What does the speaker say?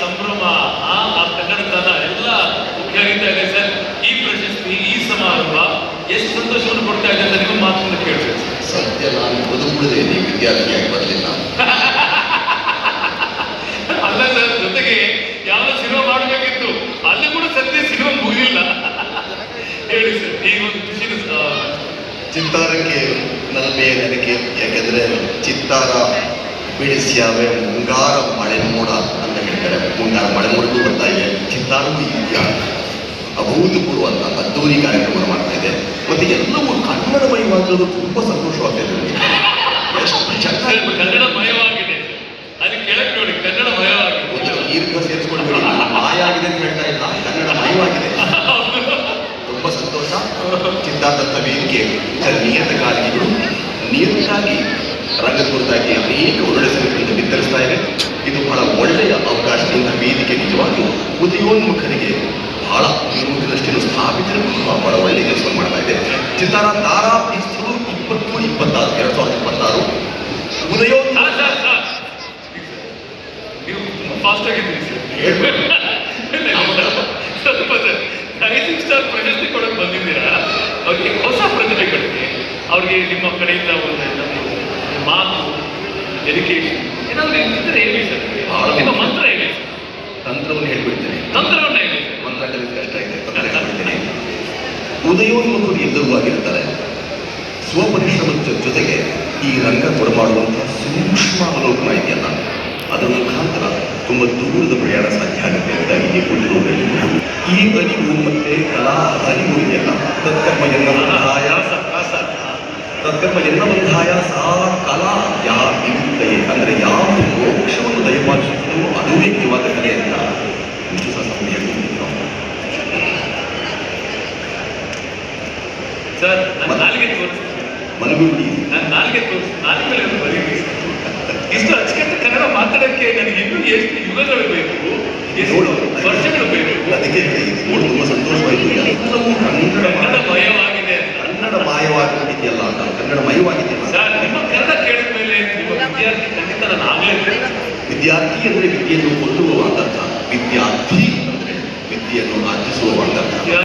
ಸಂಭ್ರಮ, ಆ ಕನ್ನಡತನ ಎಲ್ಲ ಮುಖ್ಯ ಆಗಿತಾ ಇದೆ ಸರ್. ಈ ಪ್ರಶಸ್ತಿ, ಈ ಸಮಾರಂಭ ಎಷ್ಟು ಸಂತೋಷವನ್ನು ಕೊಡ್ತಾ ಇದೆ ಅಂತ ನಿಮ್ಮ ಮಾತನ್ನು ಕೇಳ್ತೇನೆ ಸತ್ಯ. ನಾನು ಬದುಕುಳಿದೆ, ನೀವು ವಿದ್ಯಾರ್ಥಿಯಾಗಿ ಬರಲಿಲ್ಲ. ಅಲ್ಲ ಸರ್, ಜೊತೆಗೆ ಯಾವ ಸಿನಿಮಾ ಮಾಡಬೇಕಿತ್ತು, ಅಲ್ಲಿ ಕೂಡ ಸದ್ಯ ಸಿನಿಮಾ ಮುಗಿದಿಲ್ಲ. ಹೇಳಿ ಸರ್, ಈಗ ಒಂದು ಖುಷಿನ ಚಿತ್ತಾರಕ್ಕೆ ನಲ್ಮೆಯ ನೆನಕೆ. ಯಾಕೆಂದ್ರೆ ಚಿತ್ತಾರ ಬಿಡಿಸ್ಯಾವೆ ಮುಂಗಾರ ಮಳೆ ಮೋಡ ಅಂತ ಹೇಳ್ತಾರೆ. ಮುಂಗಾರ ಮಳೆ ಮೋಡಕ್ಕೂ ಬರ್ತಾ ಇದೆ, ಚಿತ್ತಾರಕ್ಕೂ ಈ ರೀತಿಯ ಅಭೂತಪೂರ್ವ ಅಂತ ಅದ್ದೂರಿ ಕಾರ್ಯಕ್ರಮ ಮಾಡ್ತಾ ಇದೆ. ಮತ್ತೆ ಎಲ್ಲವೂ ಕನ್ನಡಮಯವಾಗಿರೋದು ತುಂಬಾ ಸಂತೋಷವಾಗ್ತಾ ಇದೆ. ಎಷ್ಟು ಚೆನ್ನಾಗಿ ಕನ್ನಡಮಯವಾಗಿದೆ. ಅಲ್ಲಿ ಕೆಳಗೆ ನೋಡಿ, ಕನ್ನಡಮಯವಾಗಿದೆ. ದೀರ್ಘ ಸೇರಿಸ್ಕೊಳ್ಬೇಡಿ, ಮಾಯ ಆಗಿದೆ ಅಂತ ಹೇಳ್ತಾ ಇಲ್ಲ, ಕನ್ನಡಮಯವಾಗಿದೆ. ತುಂಬಾ ಸಂತೋಷ. ಚಿತ್ತಾರದಂಥ ವೇದಿಕೆ ನಿಯತಕಾಲಿಗಳು ನಿಯತವಾಗಿ ರಂಗ ಕುರಿತಾಗಿ ಅನೇಕ ಒಳ್ಳೆ ಸಂಗತಿಗಳನ್ನು ಬಿತ್ತರಿಸ್ತಾ ಇದೆ. ಇದು ಬಹಳ ಒಳ್ಳೆಯ ಅವಕಾಶದಿಂದ ವೇದಿಕೆ ನಿಜವಾಗಿ ಉದಯೋನ್ಮುಖರಿಗೆ ಬಹಳ ಉನ್ಮುಖದಷ್ಟನ್ನು ಸ್ಥಾಪಿತರು ಬಹಳ ಒಳ್ಳೆಯ ಕೆಲಸವನ್ನು ಮಾಡ್ತಾ ಇದೆ. ಚಿತ್ತಾರ ತಾರಾ ಬೀಸಲು 2026 2026 ಉದಯೋ ನೀವು ಫಾಸ್ಟ್ ಆಗಿದ್ದೀರಿ ಸರ್. ಸ್ವಲ್ಪ ಸರ್, 5 ಸ್ಟಾರ್ ಪ್ರಶಸ್ತಿ ಕೊಡಕ್ಕೆ ಬಂದಿದ್ದೀರಾ. ಅವ್ರಿಗೆ ಹೊಸ ಪ್ರತಿಭೆಗಳಿಗೆ ಅವ್ರಿಗೆ ನಿಮ್ಮ ಕಡೆಯಿಂದ ಒಂದು ಮಾತು, ಎಜುಕೇಶನ್ ಏನಾದ್ರು ಇದ್ರೆ ಹೇಳಿ ಸರ್. ನಿಮ್ಮ ಮಂತ್ರ ಹೇಳಿ ಸರ್. ತಂತ್ರವನ್ನು ಹೇಳ್ಬಿಡ್ತೇನೆ. ತಂತ್ರವನ್ನು ಹೇಳಿ ಸರ್. ಮಂತ್ರ ಕಲಿಸಿ ಕಷ್ಟ ಇದೆ, ಹೇಳ್ಬಿಡ್ತೇನೆ. ಉದಯೋನ್ಮುಖರು ಎಲ್ಲರೂ ಆಗಿರ್ತಾರೆ. ಸ್ವಪರಿಶ್ರಮದ ಜೊತೆಗೆ ಈ ರಂಗ ಕೊಡಮಾಡುವಂತಹ ಸೂಕ್ಷ್ಮ ಅವಲೋಕನ ಇದೆಯಲ್ಲ, ಅದರ ಮುಖಾಂತರ ತುಂಬ ದೂರದ ಪ್ರಯಾಣ ಸಾಧ್ಯ ಆಗುತ್ತೆ ಅಂತ ಇಲ್ಲಿ ಕೂತಿರುವುದು. ಈ ಅರಿವು ಮತ್ತೆ ಕಲಾ ಅರಿವು ಇದೆಯಲ್ಲ, ತತ್ಕರ್ಮ ಎನ್ನಬಂಧಾಯ ಸಾ ಕಲಾ ಯಾ ವಿಮುಕ್ತಯೇ, ಅಂದರೆ ಯಾವ ಮೋಕ್ಷವನ್ನು ದಯಪಾಲಿಸುತ್ತದೋ ಅದುವೇ ನಿಜವಾದ ಕಲೆ ಅಂತ ಸರ್. ನನ್ನ ನಾಲಿಗೆ ತೋರಿಸಿ, ಮನಗುಡಿ ನನ್ನ ನಾಲಿಗೆ ತೋರಿಸಿ, ನಾಲಿಗೆ ಬರೀರಿ. ಇಷ್ಟು ಅಚ್ಚುಕಟ್ಟು ಕನ್ನಡ ಮಾತಾಡೋಕ್ಕೆ ನನಗೆ ಇನ್ನೂ ಎಷ್ಟು ಯುಗಗಳು ಬೇಕು, ಎಷ್ಟು ವರ್ಷಗಳು ಬೇಕು. ಅದಕ್ಕೆ ನೋಡು ತುಂಬ ಸಂತೋಷವಾಯಿತು. ಎಲ್ಲವೂ ಕನ್ನಡಮಯವಾಗಿದೆ. ಕನ್ನಡಮಯವಾಗಿದೆಯಲ್ಲ, ಕನ್ನಡಮಯವಾಗಿದೆಯಲ್ಲ ಸರ್. ನಿಮ್ಮ ಕನ್ನಡ ಕೇಳಿದ ಮೇಲೆ ನಿಮ್ಮ ವಿದ್ಯಾರ್ಥಿ ಖಂಡಿತ ನಾನು ಆಗಲೇಬೇಕು. ವಿದ್ಯಾರ್ಥಿ ಅಂದರೆ ವಿದ್ಯೆಯನ್ನು ಕೊಳ್ಳುವ ಅಂತ ಅರ್ಥ. ವಿದ್ಯಾರ್ಥಿ ಅಂದರೆ ವಿದ್ಯೆಯನ್ನು ಆರ್ಜಿಸುವ ಅಂತ ಅರ್ಥ.